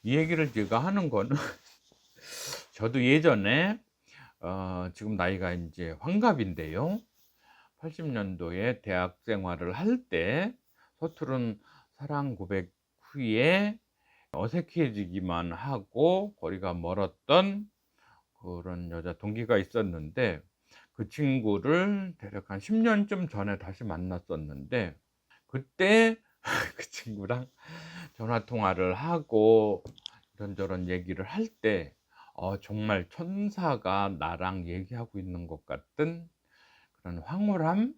이 얘기를 제가 하는 거는 저도 예전에 지금 나이가 인제 환갑인데요. 80 년도에 대학 생활을 할 때 서투른 사랑 고백 후에 어색해지기만 하고 거리가 멀었던 그런 여자 동기가 있었는데, 그 친구를 대략 한 10 년쯤 전에 다시 만났었는데, 그때 그 친구랑 전화 통화를 하고 이런저런 얘기를 할 때 정말 천사가 나랑 얘기하고 있는 것 같은 그런 황홀함,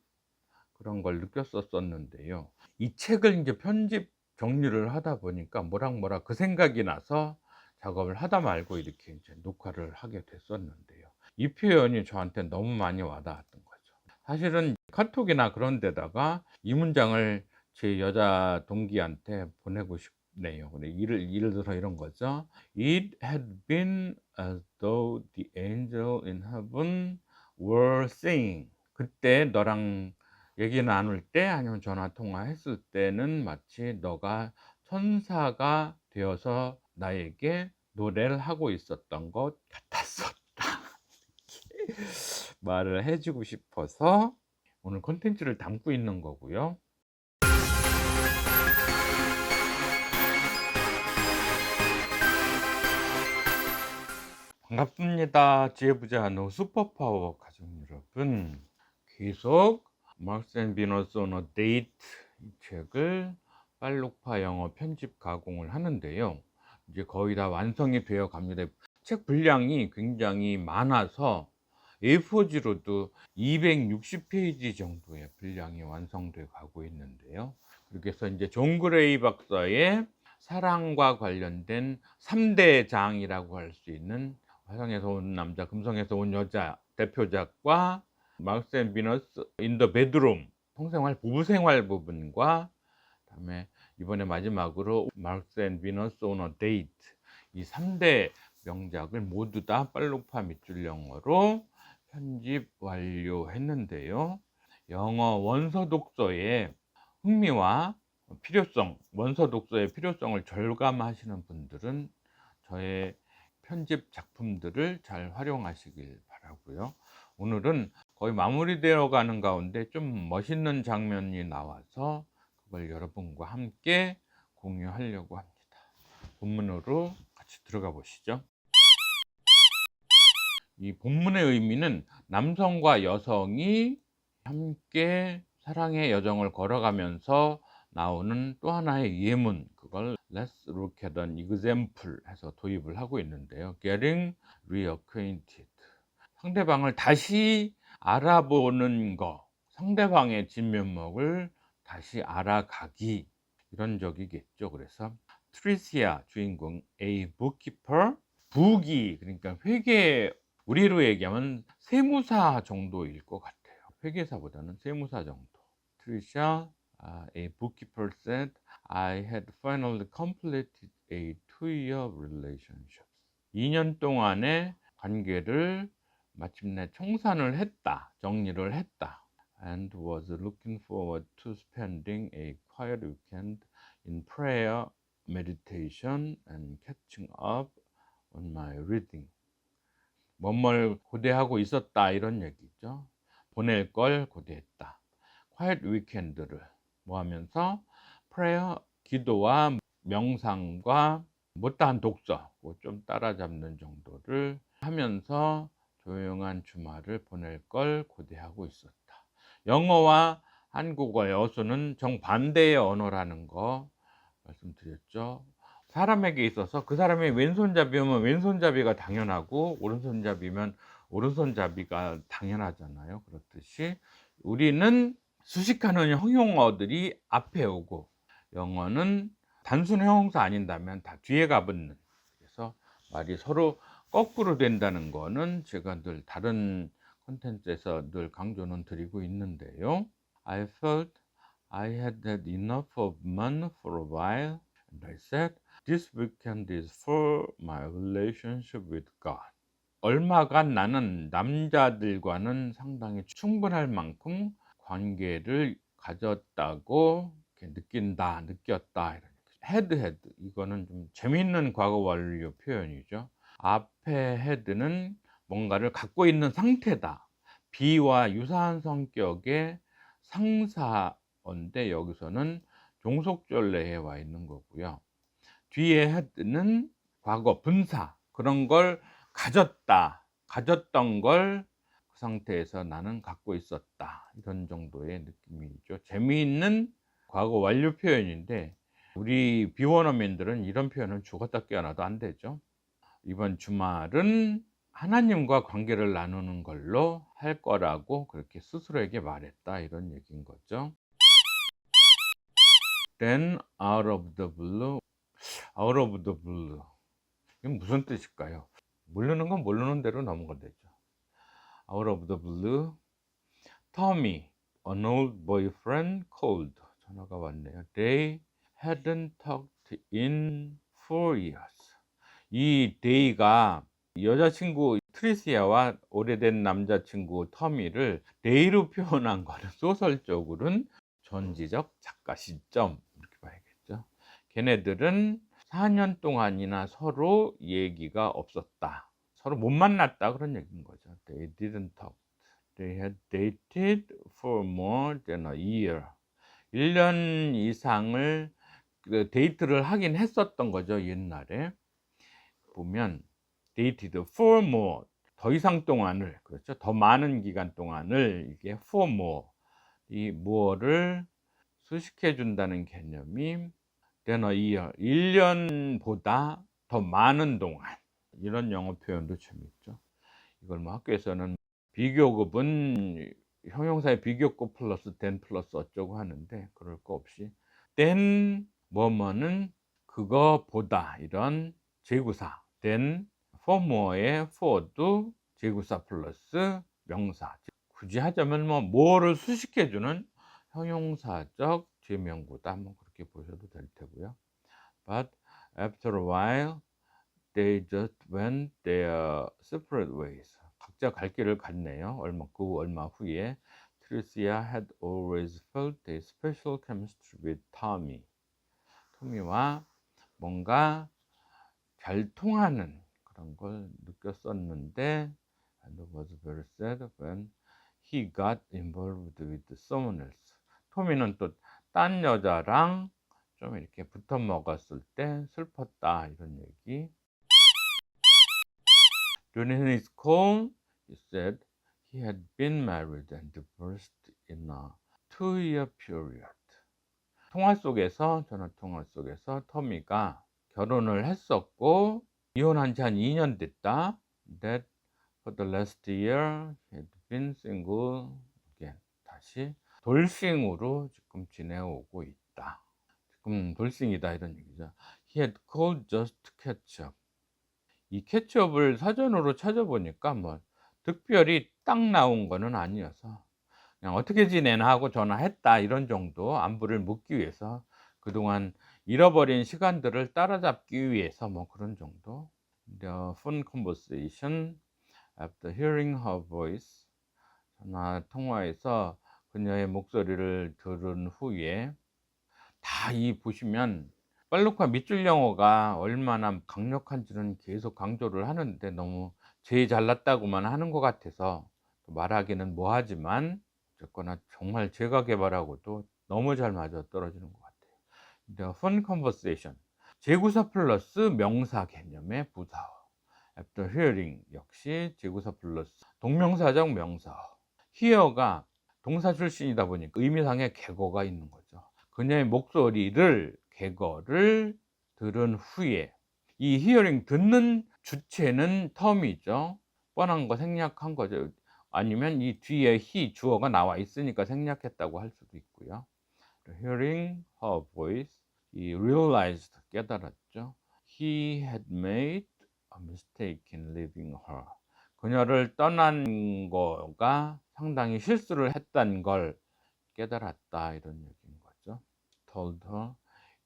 그런 걸 느꼈었었는데요. 이 책을 인제 편집 정리를 하다 보니까 모락모락 그 생각이 나서 작업을 하다 말고 이렇게 인제 녹화를 하게 됐었는데요. 이 표현이 저한테 너무 많이 와 닿았던 거죠. 사실은 카톡이나 그런 데다가 이 문장을 제 여자 동기한테 보내고 싶네요. 근데 예를 들어서 이런 거죠. "It had been as though the angel in heaven were saying." 그때 너랑 얘기 나눌 때 아니면 전화 통화했을 때는 마치 너가 천사가 되어서 나에게 노래를 하고 있었던 것 같았었다. 말을 해 주고 싶어서 오늘 콘텐츠를 담고 있는 거고요. 반갑습니다. 지혜부자 노 슈퍼파워 가족 여러분. 계속 마르스 앤 비너스 on a Date, 이 책을 빨록파 영어 편집 가공을 하는데요. 이제 거의 다 완성이 되어 갑니다. 책 분량이 굉장히 많아서 A4지로도 260 페이지 정도의 분량이 완성돼 가고 있는데요. 그렇게 해서 이제 존 그레이 박사의 사랑과 관련된 3대 장이라고 할 수 있는 화성에서 온 남자, 금성에서 온 여자 대표작과 마르스 앤 비너스 인 더 베드룸, 성생활, 부부생활 부분과 그다음에 이번에 마지막으로 마르스 앤 비너스 온 어 데이트, 이 3대 명작을 모두 다 빨록파 밑줄 영어로 편집 완료했는데요. 영어 원서 독서의 흥미와 필요성, 원서 독서의 필요성을 절감하시는 분들은 저의 편집 작품들을 잘 활용하시길 바라고요. 오늘은 거의 마무리되어 가는 가운데 좀 멋있는 장면이 나와서 그걸 여러분과 함께 공유하려고 합니다. 본문으로 같이 들어가 보시죠. 이 본문의 의미는 남성과 여성이 함께 사랑의 여정을 걸어가면서 나오는 또 하나의 예문, 그걸 Let's look at an example 해서 도입을 하고 있는데요. Getting reacquainted, 상대방을 다시 알아보는 거, 상대방의 진면목을 다시 알아가기, 이런 적이겠죠. 그래서 트리시아 주인공 A bookkeeper, 북이 그러니까 회계, 우리로 얘기하면 세무사 정도일 것 같아요. 회계사보다는 세무사 정도. 트리샤, a bookkeeper said, I had finally completed a 2-year relationship. 2년 동안의 관계를 마침내 청산을 했다, 정리를 했다. And was looking forward to spending a quiet weekend in prayer, meditation, and catching up on my reading. 뭐뭘 고대하고 있었다, 이런 얘기죠. 보낼 걸 고대했다. quiet weekend를 뭐 하면서 prayer, 기도와 명상과 못다한 독서, 좀 따라잡는 정도를 하면서 조용한 주말을 보낼 걸 고대하고 있었다. 영어와 한국어, 여수는 정반대의 언어라는 거 말씀드렸죠. 사람에게 있어서 그 사람이 왼손잡이면 왼손잡이가 당연하고 오른손잡이면 오른손잡이가 당연하잖아요. 그렇듯이 우리는 수식하는 형용어들이 앞에 오고, 영어는 단순 형용사 아닌다면 다 뒤에 가붙는, 그래서 말이 서로 거꾸로 된다는 거는 제가 늘 다른 콘텐츠에서 늘 강조는 드리고 있는데요. I felt I had had enough of men for a while, and I said, this weekend is for my relationship with God. 얼마간 나는 남자들과는 상당히 충분할 만큼 관계를 가졌다고 이렇게 느꼈다, 이런 얘기죠. had 이거는 좀 재미있는 과거 완료 표현이죠. 앞에 had는 뭔가를 갖고 있는 상태다. be와 유사한 성격의 상사어인데 여기서는 종속전래에 와 있는 거고요. 뒤에 had는 과거 분사, 그런 걸 가졌다, 가졌던 걸 그 상태에서 나는 갖고 있었다, 이런 정도의 느낌이죠. 재미있는 과거 완료 표현인데 우리 비원어민들은 이런 표현은 죽었다 깨어나도 안 되죠. 이번 주말은 하나님과 관계를 나누는 걸로 할 거라고 그렇게 스스로에게 말했다, 이런 얘기인 거죠. Then out of the blue, out of the blue, 이건 무슨 뜻일까요? 모르는 건 모르는 대로 넘어가면 되죠. Out of the blue, Tommy, an old boyfriend called. 전화가 왔네요. They hadn't talked in 4 years. 이 day가 여자친구 트리시아와 오래된 남자친구 터미를 day로 표현한 거는 소설적으로는 전지적 작가 시점, 이렇게 봐야겠죠. 걔네들은 4년 동안이나 서로 얘기가 없었다, 서로 못 만났다, 그런 얘기인 거죠. They didn't talk. They had dated for more than a year. 1년 이상을 데이트를 하긴 했었던 거죠. 옛날에 보면 dated for more, 더 이상 동안을, 그렇죠, 더 많은 기간 동안을, 이게 for more, 이 more를 수식해 준다는 개념이 than a year, 1년보다 더 많은 동안, 이런 영어 표현도 재밌죠. 이걸 뭐 학교에서는 비교급은 형용사의 비교급 플러스 than 플러스 어쩌고 하는데, 그럴 거 없이 than 뭐뭐는 그거보다, 이런 제구사, than for more의 for도 제구사 플러스 명사, 굳이 하자면 뭐 more를 수식해 주는 형용사적 제명구다, 뭐 그렇게 보셔도 될 테고요. But after a while they just went their separate ways. 각자 갈 길을 갔네요. 얼마 후에 Tricia had always felt a special chemistry with Tommy. 토미와 뭔가 잘 통하는 그런 걸 느꼈었는데, and was very sad when he got involved with someone else. 토미는 또 딴 여자랑 좀 이렇게 붙어 먹었을 때 슬펐다, 이런 얘기. During his call, he said he had been married and divorced in a 2-year period. 전화 통화 속에서 터미가 결혼을 했었고 이혼한 지 한 2년 됐다. That for the last year he had been single again. 다시 돌싱으로 지금 지내오고 있다. 지금 돌싱이다, 이런 얘기죠. He had called just to catch up. 이 캐치업을 사전으로 찾아보니까 뭐 특별히 딱 나온 거는 아니어서 그냥 어떻게 지내나 하고 전화했다, 이런 정도, 안부를 묻기 위해서, 그동안 잃어버린 시간들을 따라잡기 위해서, 뭐 그런 정도. The phone conversation after hearing her voice. 전화 통화에서 그녀의 목소리를 들은 후에, 다 이 보시면 빨루카 밑줄 영어가 얼마나 강력한지는 계속 강조를 하는데 너무 제일 잘났다고만 하는 것 같아서 말하기는 뭐하지만, 어쨌거나 정말 제가 개발하고도 너무 잘 맞아떨어지는 것 같아요. The phone conversation, 제구사 플러스 명사 개념의 부사어. After hearing, 역시 제구사 플러스 동명사적 명사어. hear가 동사 출신이다 보니까 의미상의 객어가 있는 거죠. 그녀의 목소리를, 객어를 들은 후에, 이 hearing 듣는 주체는 텀이죠. 뻔한 거 생략한 거죠. 아니면 이 뒤에 he 주어가 나와 있으니까 생략했다고 할 수도 있고요. Hearing her voice, 이 realized, 깨달았죠. He had made a mistake in leaving her. 그녀를 떠난 거가 상당히 실수를 했다는 걸 깨달았다, 이런 얘기인 거죠. Told her,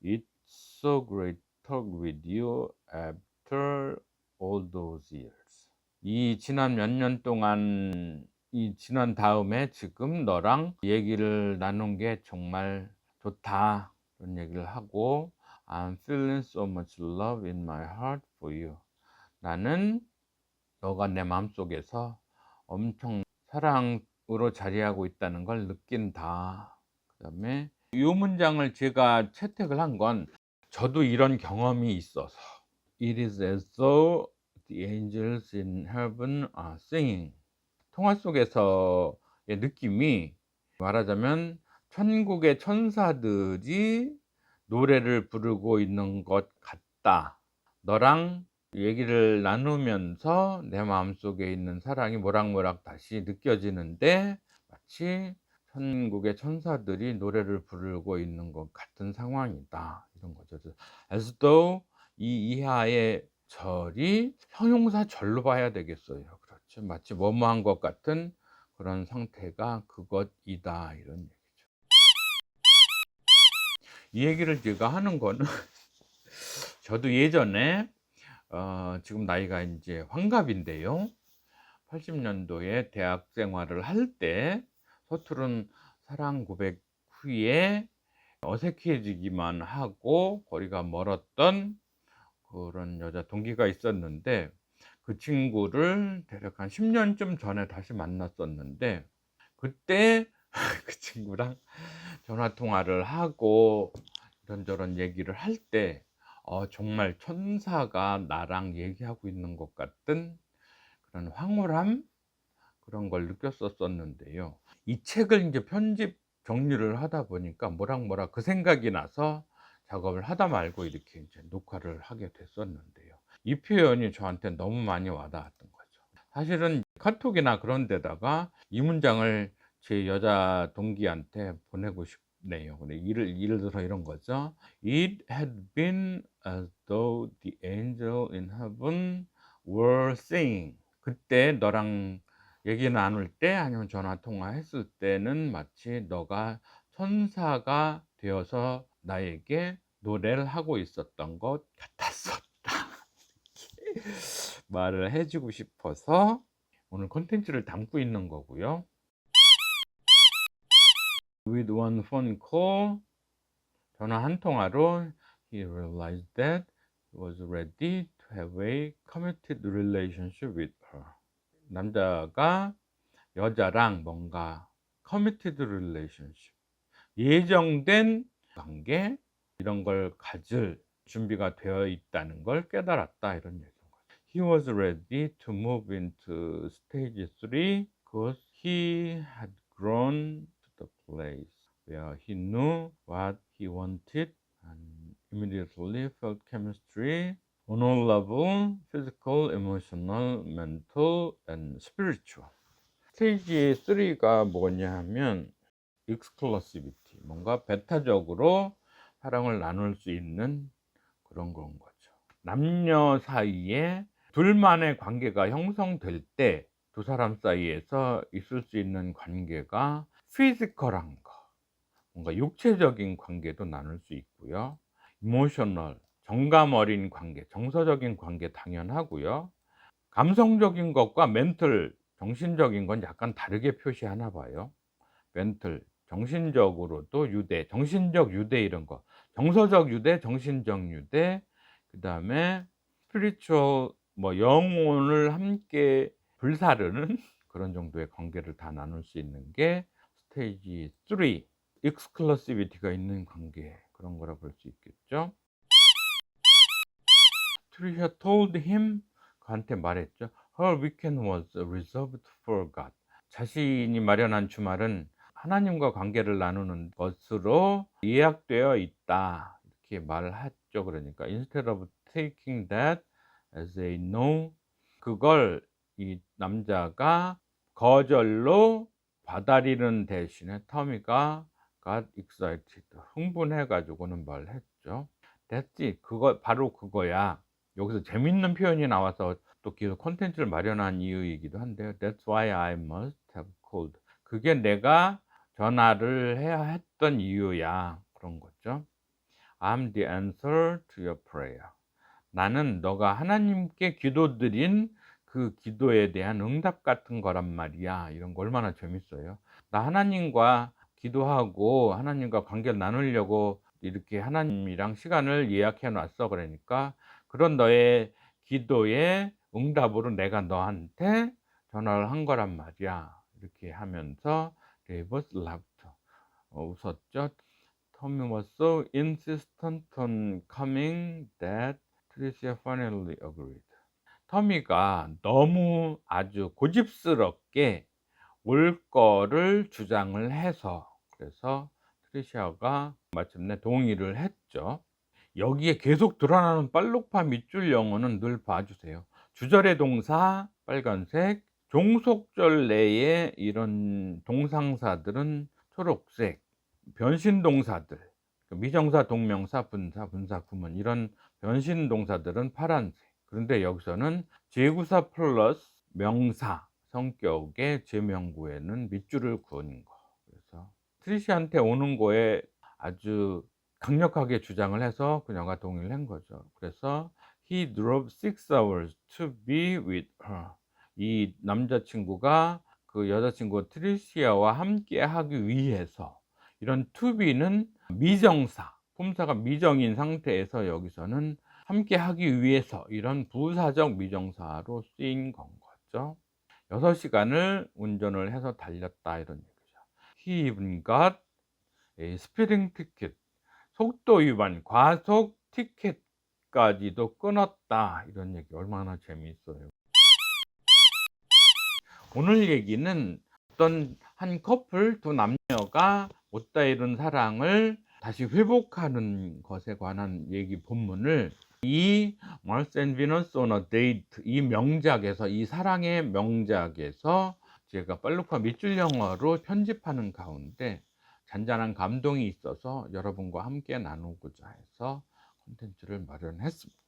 it's so great to talk with you after all those years. 이 지난 몇 년 동안, 이 지난 다음에 지금 너랑 얘기를 나눈 게 정말 좋다, 그런 얘기를 하고, I'm feeling so much love in my heart for you. 나는 너가 내 마음속에서 엄청 사랑으로 자리하고 있다는 걸 느낀다. 그다음에 이 문장을 제가 채택을 한 건 저도 이런 경험이 있어서 It is as though the angels in heaven are singing. 통화 속에서의 느낌이 말하자면 천국의 천사들이 노래를 부르고 있는 것 같다. 너랑 얘기를 나누면서 내 마음속에 있는 사랑이 모락모락 다시 느껴지는데 마치 천국의 천사들이 노래를 부르고 있는 것 같은 상황이다. 이런 거죠. As though 이 이하의 절이 형용사 절로 봐야 되겠어요. 그렇죠. 마치 뭐뭐한 것 같은 그런 상태가 그것이다. 이런 얘기죠. 이 얘기를 제가 하는 거는 저도 예전에 지금 나이가 이제 환갑인데요. 80년도에 대학 생활을 할 때 서투른 사랑 고백 후에 어색해지기만 하고 거리가 멀었던 그런 여자 동기가 있었는데 그 친구를 대략 한 10년쯤 전에 다시 만났었는데 그때 그 친구랑 전화 통화를 하고 이런저런 얘기를 할 때 정말 천사가 나랑 얘기하고 있는 것 같은 그런 황홀함 그런 걸 느꼈었었는데요. 이 책을 이제 편집 정리를 하다 보니까 모락모락 그 생각이 나서 작업을 하다 말고 이렇게 이제 녹화를 하게 됐었는데요. 이 표현이 저한테 너무 많이 와닿았던 거죠. 사실은 카톡이나 그런 데다가 이 문장을 제 여자 동기한테 보내고 싶네요. 근데 예를 들어서 이런 거죠. It had been as though the angel in heaven were saying. 그때 너랑 얘기 나눌 때 아니면 전화 통화했을 때는 마치 너가 천사가 되어서 나에게 노래를 하고 있었던 것 같았었다. 말을 해 주고 싶어서 오늘 콘텐츠를 담고 있는 거고요. With one phone call, 전화 한 통화로 he realized that he was ready to have a committed relationship with her. 남자가 여자랑 뭔가 committed relationship, 예정된 관계 이런 걸 가질 준비가 되어 있다는 걸 깨달았다 이런 얘기인 거죠. He was ready to move into stage 3 because he had grown to the place where he knew what he wanted and immediately felt chemistry on all level, physical, emotional, mental, and spiritual. 스테이지 3가 뭐냐 하면 exclusivity, 뭔가 배타적으로 사랑을 나눌 수 있는 그런 건 거죠. 남녀 사이에 둘만의 관계가 형성될 때 두 사람 사이에서 있을 수 있는 관계가 피지컬한 거, 뭔가 육체적인 관계도 나눌 수 있고요. 이모셔널, 정감 어린 관계, 정서적인 관계 당연하고요. 감성적인 것과 멘털, 정신적인 건 약간 다르게 표시하나 봐요. 멘털, 정신적으로도 유대, 정신적 유대 이런 거, 정서적 유대, 정신적 유대, 그다음에 스피리추얼 뭐 영혼을 함께 불사르는 그런 정도의 관계를 다 나눌 수 있는 게 스테이지 3, 익스클루시비티가 있는 관계, 그런 거라 볼 수 있겠죠. 트리샤 told him, 그한테 말했죠. Her weekend was reserved for God. 자신이 마련한 주말은 하나님과 관계를 나누는 것으로 예약되어 있다. 이렇게 말을 했죠. 그러니까 instead of taking that as a no, 그걸 이 남자가 거절로 받아들이는 대신에 터미가 got excited, 흥분해 가지고는 말했죠. That's it. 그거 바로 그거야. 여기서 재밌는 표현이 나와서 또 계속 콘텐츠를 마련한 이유이기도 한데요. That's why I must have called. 그게 내가 전화를 해야 했던 이유야. 그런 거죠. I'm the answer to your prayer. 나는 너가 하나님께 기도드린 그 기도에 대한 응답 같은 거란 말이야. 이런 거 얼마나 재밌어요. 나 하나님과 기도하고 하나님과 관계를 나누려고 이렇게 하나님이랑 시간을 예약해 놨어. 그러니까 그런 너의 기도의 응답으로 내가 너한테 전화를 한 거란 말이야. 이렇게 하면서 레이버스 라프터 웃었죠. Tommy was so insistent on coming that Tricia finally agreed. 터미가 너무 아주 고집스럽게 올 거를 주장을 해서 그래서 트리시아가 마침내 동의를 했죠. 여기에 계속 드러나는 빨록파 밑줄 영어는 늘 봐 주세요. 주절의 동사 빨간색, 종속절 내에 이런 동상사들은 초록색, 변신 동사들, 미정사, 동명사, 분사, 분사 구문 이런 변신 동사들은 파란색. 그런데 여기서는 제구사 플러스 명사 성격의 제명구에는 밑줄을 그은 거. 그래서 트리시한테 오는 거에 아주 강력하게 주장을 해서 그녀가 동의를 한 거죠. 그래서 he drove 6 hours to be with her. 이 남자친구가 그 여자친구 트리시아와 함께 하기 위해서 이런 to be는 미정사, 품사가 미정인 상태에서 여기서는 함께 하기 위해서 이런 부사적 미정사로 쓰인 건 거죠. 6시간을 운전을 해서 달렸다 이런 얘기죠. He even got a speeding ticket. 속도 위반, 과속 티켓까지도 끊었다 이런 얘기 얼마나 재미있어요. 오늘 얘기는 어떤 한 커플 두 남녀가 못다 이룬 사랑을 다시 회복하는 것에 관한 얘기 본문을 이 Mars and Venus on a Date 이 명작에서 이 사랑의 명작에서 제가 빨루파 밑줄 영어로 편집하는 가운데 잔잔한 감동이 있어서 여러분과 함께 나누고자 해서 콘텐츠를 마련했습니다.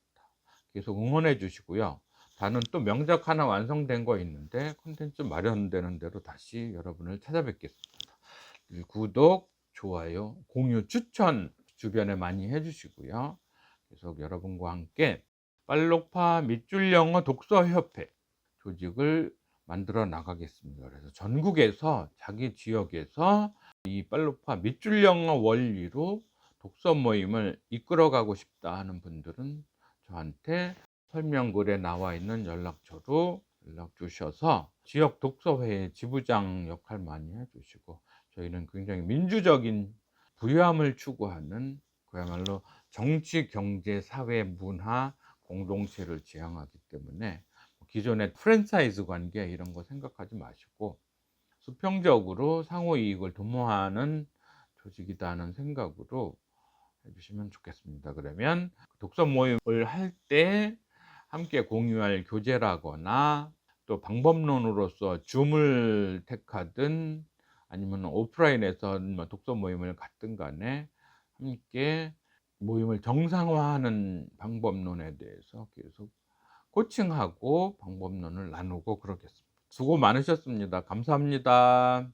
계속 응원해 주시고요. 다른 또 명작 하나 완성된 거 있는데 콘텐츠 마련되는 대로 다시 여러분을 찾아뵙겠습니다. 구독, 좋아요, 공유, 추천 주변에 많이 해주시고요. 계속 여러분과 함께 빨록파 밑줄 영어 독서협회 조직을 만들어 나가겠습니다. 그래서 전국에서 자기 지역에서 이 빨록파 밑줄 영어 원리로 독서 모임을 이끌어가고 싶다 하는 분들은 저한테 설명글에 나와 있는 연락처로 연락 주셔서 지역 독서회의 지부장 역할 많이 해주시고 저희는 굉장히 민주적인 부유함을 추구하는 그야말로 정치, 경제, 사회, 문화 공동체를 지향하기 때문에 기존의 프랜차이즈 관계 이런 거 생각하지 마시고 수평적으로 상호 이익을 도모하는 조직이다는 생각으로 해주시면 좋겠습니다. 그러면 독서 모임을 할 때 함께 공유할 교재라거나 또 방법론으로서 줌을 택하든 아니면 오프라인에서 독서 모임을 갖든 간에 함께 모임을 정상화하는 방법론에 대해서 계속 코칭하고 방법론을 나누고 그러겠습니다. 수고 많으셨습니다. 감사합니다.